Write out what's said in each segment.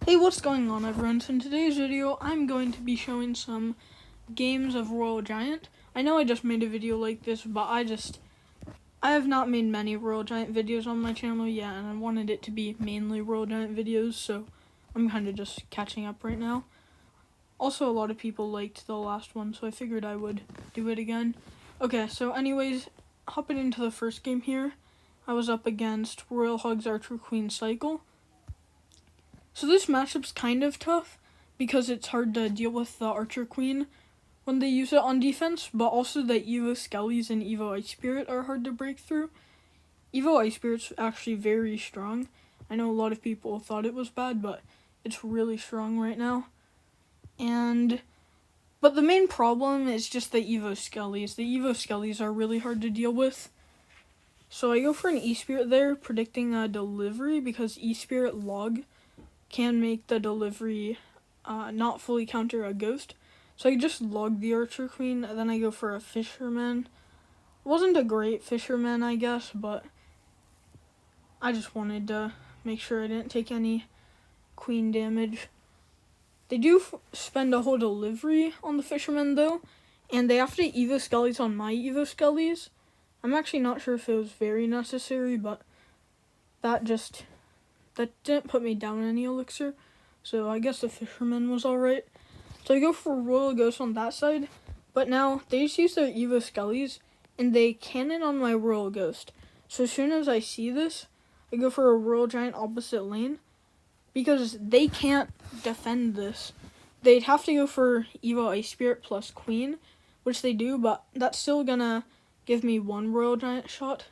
Hey, what's going on, everyone? So in today's video, I'm going to be showing some games of Royal Giant. I know I just made a video like this, but I have not made many Royal Giant videos on my channel yet, and I wanted it to be mainly Royal Giant videos, so I'm kind of just catching up right now. Also, a lot of people liked the last one, so I figured I would do it again. Okay, so anyways, hopping into the first game here, I was up against Royal Hogs Archer Queen Cycle. So this matchup's kind of tough because it's hard to deal with the Archer Queen when they use it on defense, but also the Evo Skellies and Evo Ice Spirit are hard to break through. Evo Ice Spirit's actually very strong. I know a lot of people thought it was bad, but it's really strong right now. But the main problem is just the Evo Skellies. The Evo Skellies are really hard to deal with. So I go for an E-Spirit there, predicting a delivery because E-Spirit Log can make the delivery not fully counter a ghost. So I just log the Archer Queen, and then I go for a Fisherman. It wasn't a great Fisherman, I guess, but I just wanted to make sure I didn't take any Queen damage. They do spend a whole delivery on the Fisherman, though, and they have to Evo Skellies on my Evo Skellies. I'm actually not sure if it was very necessary, but that didn't put me down any elixir, so I guess the Fisherman was alright. So I go for Royal Ghost on that side, but now they just use their Evo Skellies, and they cannon on my Royal Ghost. So as soon as I see this, I go for a Royal Giant opposite lane, because they can't defend this. They'd have to go for Evo Ice Spirit plus Queen, which they do, but that's still gonna give me one Royal Giant shot.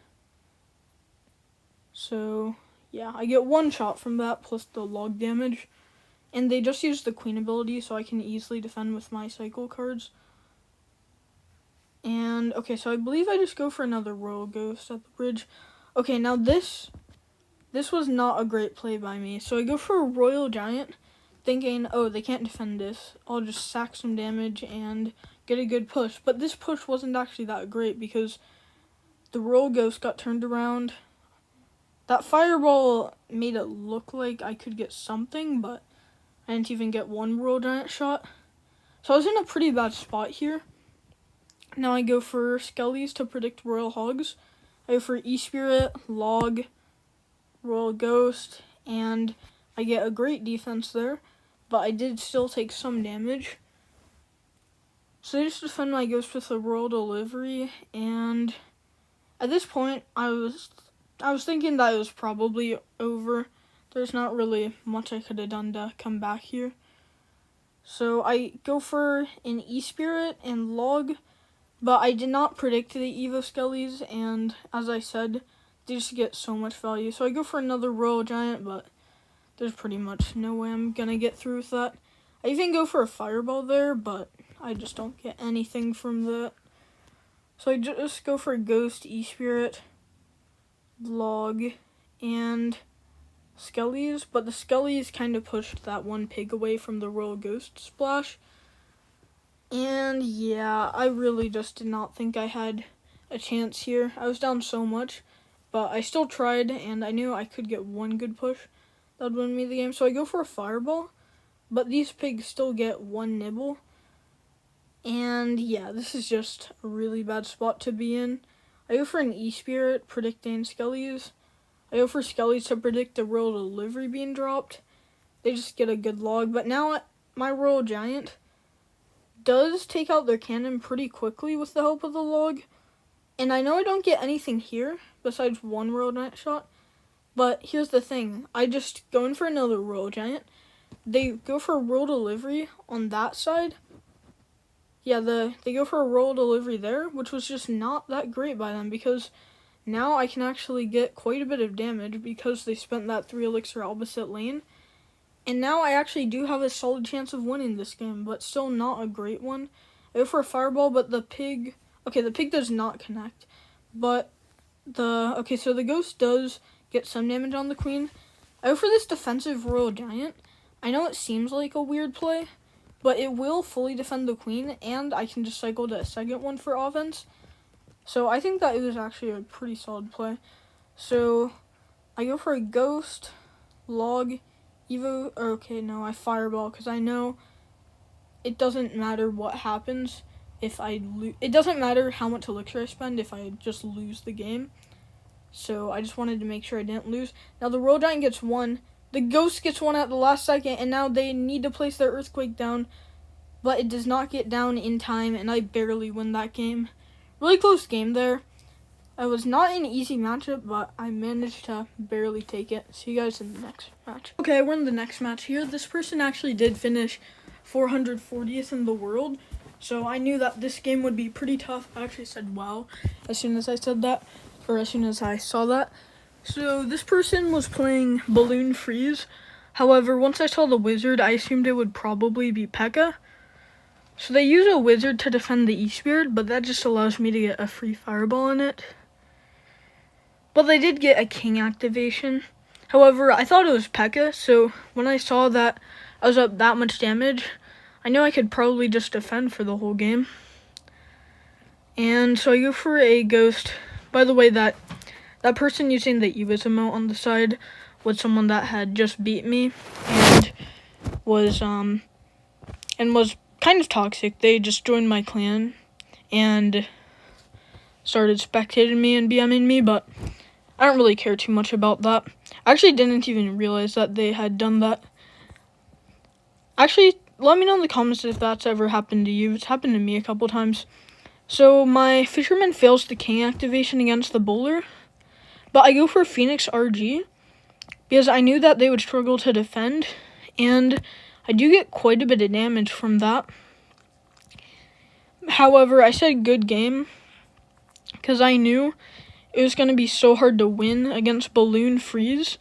So yeah, I get one shot from that plus the log damage. And they just use the Queen ability, so I can easily defend with my cycle cards. And, okay, so I believe I just go for another Royal Ghost at the bridge. Okay, now this was not a great play by me. So I go for a Royal Giant, thinking, oh, they can't defend this. I'll just sack some damage and get a good push. But this push wasn't actually that great because the Royal Ghost got turned around. That Fireball made it look like I could get something, but I didn't even get one Royal Giant shot. So I was in a pretty bad spot here. Now I go for Skellies to predict Royal Hogs. I go for E-Spirit, Log, Royal Ghost, and I get a great defense there, but I did still take some damage. So I just defend my Ghost with a Royal Delivery, and at this point, I was thinking that it was probably over. There's not really much I could have done to come back here. So I go for an E-Spirit and Log, but I did not predict the Evo Skellies, and as I said, they just get so much value. So I go for another Royal Giant, but there's pretty much no way I'm gonna get through with that. I even go for a Fireball there, but I just don't get anything from that. So I just go for a Ghost, E-Spirit, Log, and Skellies, but the Skellies kind of pushed that one pig away from the Royal Ghost splash. And yeah, I really just did not think I had a chance here. I was down so much, but I still tried, and I knew I could get one good push that would win me the game. So I go for a Fireball, but these pigs still get one nibble. And yeah, this is just a really bad spot to be in. I go for an E-Spirit, predicting Skellies. I go for Skellies to predict the Royal Delivery being dropped. They just get a good log. But now my Royal Giant does take out their cannon pretty quickly with the help of the log. And I know I don't get anything here besides one Royal Giant shot. But here's the thing. I just go in for another Royal Giant. They go for a Royal Delivery on that side. Yeah, they go for a Royal Delivery there, which was just not that great by them because now I can actually get quite a bit of damage because they spent that 3 elixir opposite lane. And now I actually do have a solid chance of winning this game, but still not a great one. I go for a Fireball, but the pig does not connect. But so the Ghost does get some damage on the Queen. I go for this defensive Royal Giant. I know it seems like a weird play, but it will fully defend the Queen, and I can just cycle to a second one for offense. So I think that it was actually a pretty solid play. So I go for a Ghost, Log, Evo, okay, no, I fireball, because I know it doesn't matter what happens if I lose. It doesn't matter how much elixir I spend if I just lose the game. So I just wanted to make sure I didn't lose. Now the Royal Giant gets one. The Ghost gets one at the last second, and now they need to place their Earthquake down, but it does not get down in time, and I barely win that game. Really close game there. It was not an easy matchup, but I managed to barely take it. See you guys in the next match. Okay, we're in the next match here. This person actually did finish 440th in the world, so I knew that this game would be pretty tough. I actually said wow as soon as I said that, or as soon as I saw that. So this person was playing Balloon Freeze. However, once I saw the wizard, I assumed it would probably be P.E.K.K.A. So they use a wizard to defend the E-Spirit, but that just allows me to get a free fireball in it. But they did get a king activation. However, I thought it was P.E.K.K.A, so when I saw that I was up that much damage, I knew I could probably just defend for the whole game. And so I go for a ghost. By the way, that person using the Eva's emote on the side was someone that had just beat me and was kind of toxic. They just joined my clan and started spectating me and BMing me, but I don't really care too much about that. I actually didn't even realize that they had done that. Actually, let me know in the comments if that's ever happened to you. It's happened to me a couple times. So my Fisherman fails the king activation against the bowler, but I go for Phoenix RG because I knew that they would struggle to defend, and I do get quite a bit of damage from that. However, I said good game because I knew it was going to be so hard to win against Balloon Freeze.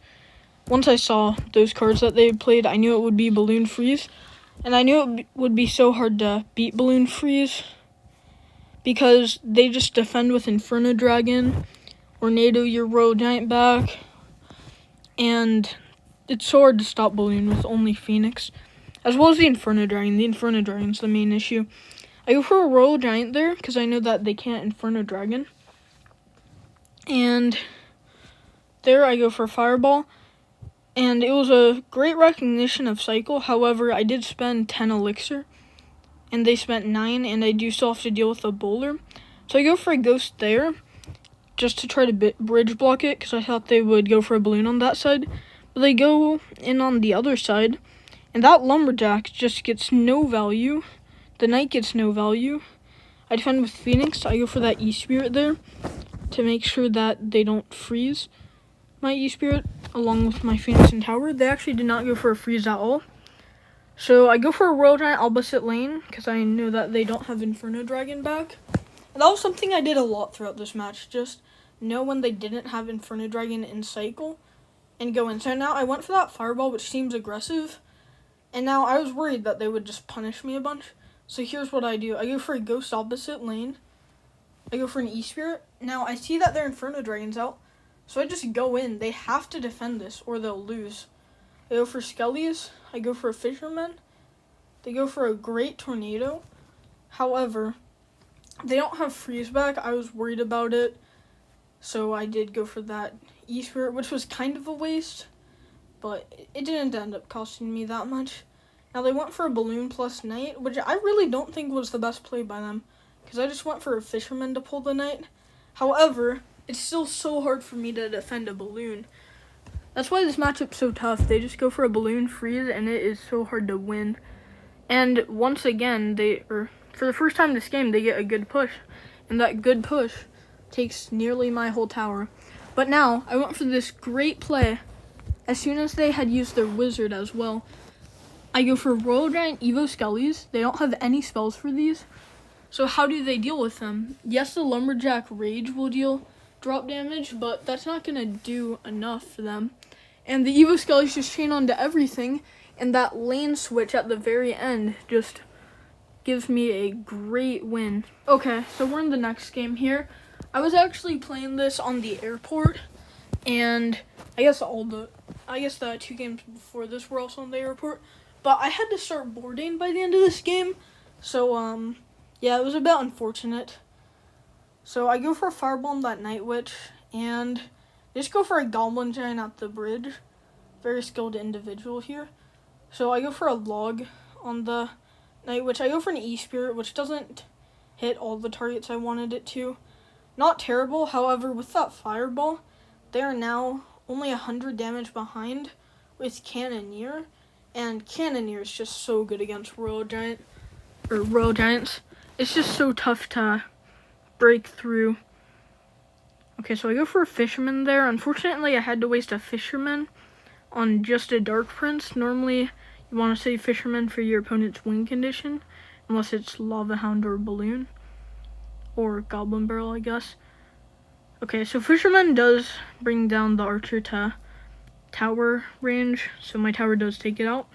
Once I saw those cards that they played, I knew it would be Balloon Freeze, and I knew it would be so hard to beat Balloon Freeze because they just defend with Inferno Dragon or NATO your Royal Giant back, and it's so hard to stop Balloon with only Phoenix, as well as the Inferno Dragon. The Inferno Dragon's the main issue. I go for a Royal Giant there because I know that they can't Inferno Dragon. And there I go for a Fireball. And it was a great recognition of Cycle. However, I did spend 10 Elixir, and they spent 9, and I do still have to deal with a Bowler. So I go for a Ghost there, just to try to bridge block it, because I thought they would go for a Balloon on that side. But they go in on the other side, and that Lumberjack just gets no value. The Knight gets no value. I defend with Phoenix. I go for that E-Spirit there to make sure that they don't freeze my E-Spirit along with my Phoenix and Tower. They actually did not go for a freeze at all. So I go for a Royal Giant opposite lane because I knew that they don't have Inferno Dragon back. And that was something I did a lot throughout this match. Just know when they didn't have Inferno Dragon in Cycle and go in. So now I went for that Fireball, which seems aggressive. And now I was worried that they would just punish me a bunch. So here's what I do. I go for a Ghost opposite lane. I go for an E-Spirit. Now I see that their Inferno Dragon's out. So I just go in. They have to defend this or they'll lose. I go for Skellies. I go for a Fisherman. They go for a Great Tornado. However, they don't have Freeze back. I was worried about it. So I did go for that E-Spirit, which was kind of a waste. But it didn't end up costing me that much. Now they went for a Balloon plus Knight, which I really don't think was the best play by them, because I just went for a Fisherman to pull the Knight. However, it's still so hard for me to defend a Balloon. That's why this matchup's so tough. They just go for a Balloon Freeze, and it is so hard to win. And once again, for the first time this game, they get a good push, and that good push takes nearly my whole tower. But now, I went for this great play as soon as they had used their Wizard as well. I go for Royal Giant Evo Skellies. They don't have any spells for these. So how do they deal with them? Yes, the Lumberjack Rage will deal drop damage, but that's not going to do enough for them. And the Evo Skellies just chain onto everything, and that lane switch at the very end just gives me a great win. Okay, so we're in the next game here. I was actually playing this on the airport, and I guess the 2 games before this were also on the airport. But I had to start boarding by the end of this game. So, yeah, it was a bit unfortunate. So I go for a Fireball on that Night Witch. And just go for a Goblin Giant at the bridge. very skilled individual here. So I go for a log on the knight, which I go for an E-Spirit, which doesn't hit all the targets I wanted it to. Not terrible, however, with that fireball, they are now only 100 damage behind with Cannoneer, and Cannoneer is just so good against Royal Giants. It's just so tough to break through. Okay, so I go for a Fisherman there. Unfortunately, I had to waste a Fisherman on just a Dark Prince. Normally, you want to save Fisherman for your opponent's win condition, unless it's Lava Hound or Balloon, or Goblin Barrel, I guess. Okay, so Fisherman does bring down the archer to tower range, so my tower does take it out.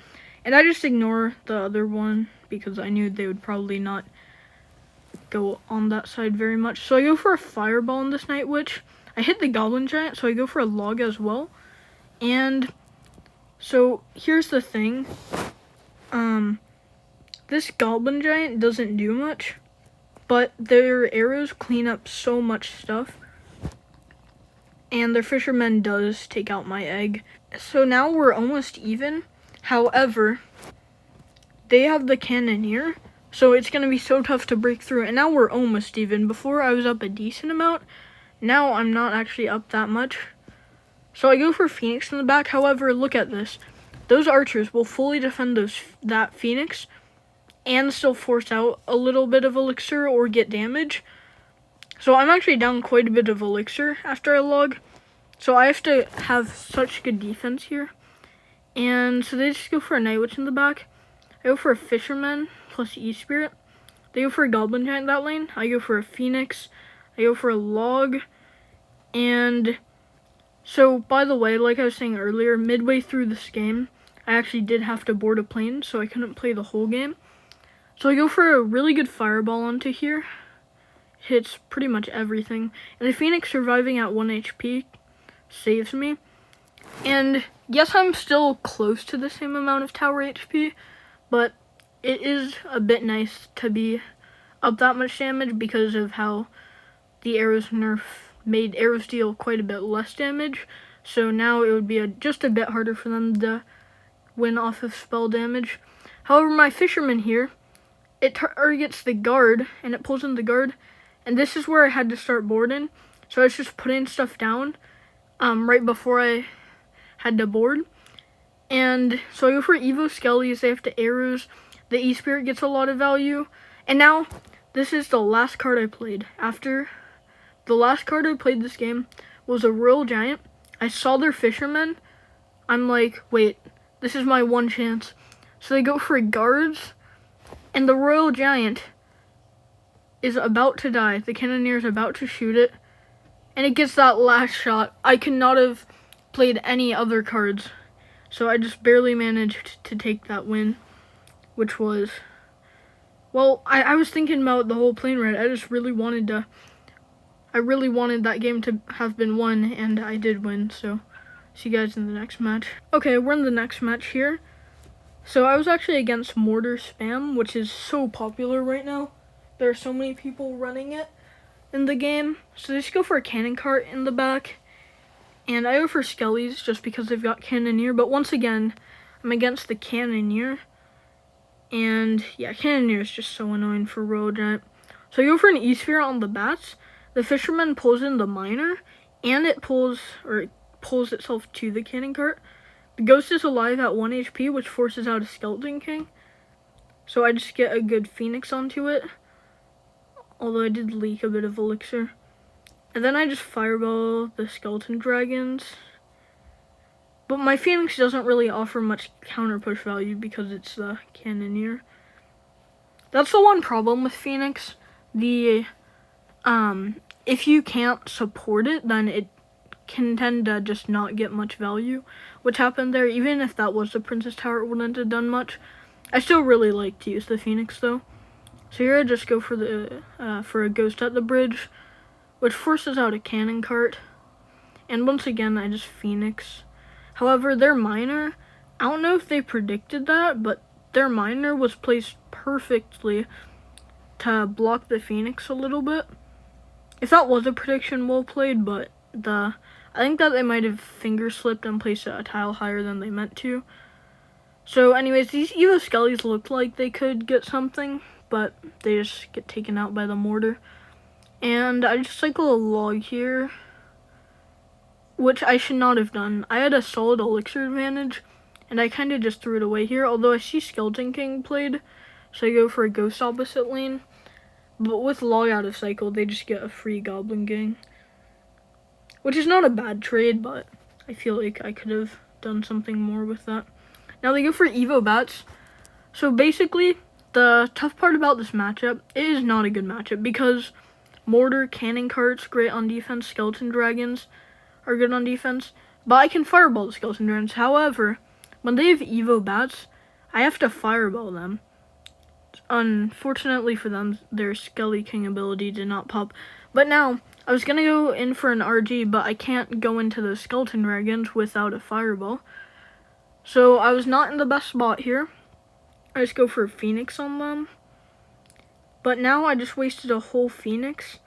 And I just ignore the other one because I knew they would probably not go on that side very much. So I go for a fireball on this Night Witch. I hit the Goblin Giant, so I go for a log as well. And so here's the thing. This Goblin Giant doesn't do much, but their arrows clean up so much stuff. And their Fisherman does take out my egg. So now we're almost even. However, they have the Cannoneer, so it's going to be so tough to break through. And now we're almost even. Before I was up a decent amount. Now I'm not actually up that much. So I go for Phoenix in the back. However, look at this. Those archers will fully defend that Phoenix and still force out a little bit of elixir or get damage. So I'm actually down quite a bit of elixir after I log. So I have to have such good defense here. And so they just go for a Night Witch in the back. I go for a Fisherman plus E-Spirit. They go for a Goblin Giant that lane. I go for a Phoenix. I go for a log. And so, by the way, like I was saying earlier, midway through this game, I actually did have to board a plane, so I couldn't play the whole game. So I go for a really good fireball onto here. Hits pretty much everything. And the Phoenix surviving at 1 HP saves me. And yes, I'm still close to the same amount of tower HP, but it is a bit nice to be up that much damage because of how the arrows nerf made arrows deal quite a bit less damage. So now it would be just a bit harder for them to win off of spell damage. However, my Fisherman here, it targets the guard, and it pulls in the guard. And this is where I had to start boarding. So I was just putting stuff down right before I had to board. And so I go for Evo Skellies. They have to arrows. The E-Spirit gets a lot of value. And now, this is the last card I played. After the last card I played this game was a Royal Giant. I saw their Fisherman. I'm like, wait, this is my one chance. So they go for guards. And the Royal Giant is about to die. The Cannoneer is about to shoot it. And it gets that last shot. I could not have played any other cards. So I just barely managed to take that win. Which was, well, I was thinking about the whole plane ride. I just really wanted that game to have been won. And I did win. So see you guys in the next match. Okay, we're in the next match here. So I was actually against Mortar Spam, which is so popular right now. There are so many people running it in the game. So they just go for a Cannon Cart in the back. And I go for Skellies just because they've got Cannoneer. But once again, I'm against the Cannoneer. And yeah, Cannoneer is just so annoying for Royal Giant. So I go for an E-Sphere on the bats. The Fisherman pulls in the Miner. And it pulls itself to the Cannon Cart. The Ghost is alive at 1 HP, which forces out a Skeleton King. So I just get a good Phoenix onto it. Although I did leak a bit of elixir. And then I just fireball the Skeleton Dragons. But my Phoenix doesn't really offer much counter push value because it's the Cannoneer. That's the one problem with Phoenix. If you can't support it, then it can tend to just not get much value, which happened there. Even if that was the Princess Tower, it wouldn't have done much. I still really like to use the Phoenix though. So here I just go for a Ghost at the bridge, which forces out a Cannon Cart. And once again, I just Phoenix. However, their Miner, I don't know if they predicted that, but their Miner was placed perfectly to block the Phoenix a little bit. If that was a prediction, well played, but I think that they might have finger slipped and placed a tile higher than they meant to. So anyways, these Evo Skellies looked like they could get something, but they just get taken out by the mortar. And I just cycle a log here, which I should not have done. I had a solid elixir advantage, and I kind of just threw it away here, although I see Skeleton King played, so I go for a ghost opposite lane. But with log out of cycle, they just get a free Goblin Gang, which is not a bad trade, but I feel like I could have done something more with that. Now they go for Evo Bats. So basically, the tough part about this matchup, it is not a good matchup because Mortar, Cannon Carts, great on defense, Skeleton Dragons are good on defense, but I can Fireball the Skeleton Dragons. However, when they have Evo Bats, I have to Fireball them. Unfortunately for them, their Skelly King ability did not pop. But now, I was going to go in for an RG, but I can't go into the Skeleton Dragons without a Fireball. So I was not in the best spot here. I just go for a Phoenix on them. But now I just wasted a whole Phoenix.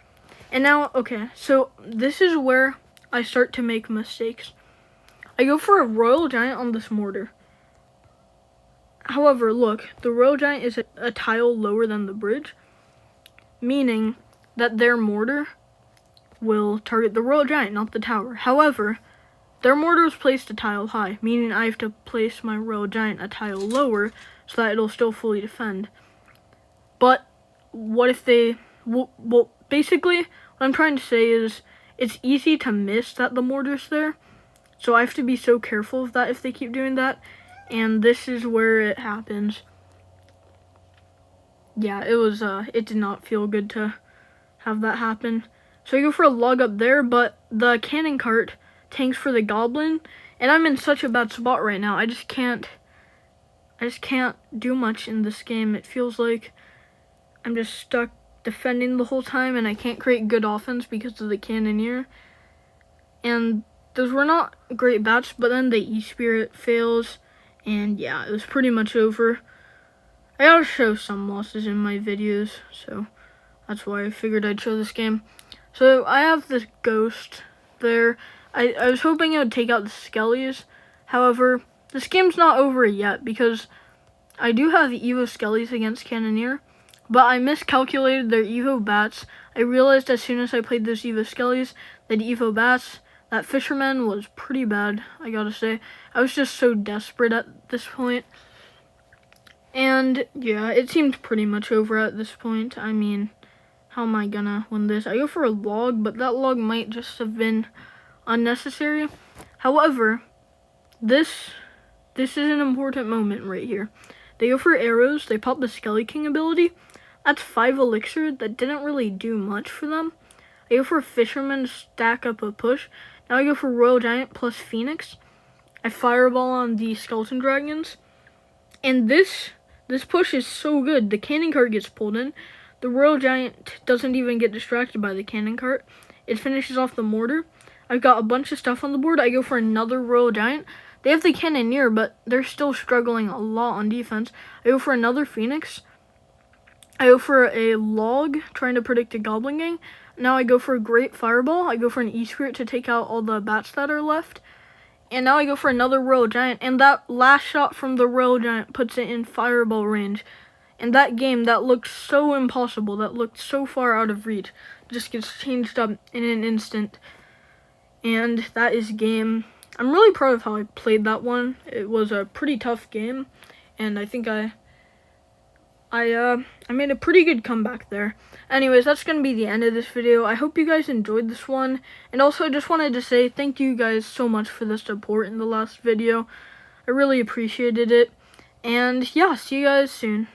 And now, okay, so this is where I start to make mistakes. I go for a Royal Giant on this mortar. However, look, the Royal Giant is a tile lower than the bridge, meaning that their mortar will target the Royal Giant, not the tower. However, their mortar is placed a tile high, meaning I have to place my Royal Giant a tile lower so that it'll still fully defend. But what if they... Well, basically, what I'm trying to say is it's easy to miss that the mortar's there, so I have to be so careful of that if they keep doing that. And this is where it happens. Yeah, it did not feel good to have that happen. So I go for a log up there, but the Cannon Cart tanks for the Goblin, and I'm in such a bad spot right now. I just can't do much in this game. It feels like I'm just stuck defending the whole time, and I can't create good offense because of the Cannoneer. And those were not great bats, but then the E-Spirit fails. And yeah, it was pretty much over. I gotta show some losses in my videos, so that's why I figured I'd show this game. So I have this Ghost there. I was hoping it would take out the Skellies. However, this game's not over yet because I do have Evo Skellies against Cannoneer, but I miscalculated their Evo Bats. I realized as soon as I played those Evo Skellies that Evo Bats, that Fisherman was pretty bad, I gotta say. I was just so desperate at this point. And yeah, it seemed pretty much over at this point. I mean, how am I gonna win this? I go for a log, but that log might just have been unnecessary. However, this is an important moment right here. They go for arrows, they pop the Skelly King ability. That's 5 elixir, that didn't really do much for them. I go for a Fisherman to stack up a push. Now I go for Royal Giant plus Phoenix. I Fireball on the Skeleton Dragons. And this push is so good. The Cannon Cart gets pulled in. The Royal Giant doesn't even get distracted by the Cannon Cart. It finishes off the mortar. I've got a bunch of stuff on the board. I go for another Royal Giant. They have the Cannoneer, but they're still struggling a lot on defense. I go for another Phoenix. I go for a log, trying to predict a Goblin Gang. Now I go for a great Fireball. I go for an E-Spirit to take out all the bats that are left. And now I go for another Royal Giant. And that last shot from the Royal Giant puts it in Fireball range. And that game, that looked so impossible, that looked so far out of reach, just gets changed up in an instant. And that is game. I'm really proud of how I played that one. It was a pretty tough game. And I think I made a pretty good comeback there. Anyways, that's going to be the end of this video. I hope you guys enjoyed this one. And also, I just wanted to say thank you guys so much for the support in the last video. I really appreciated it. And yeah, see you guys soon.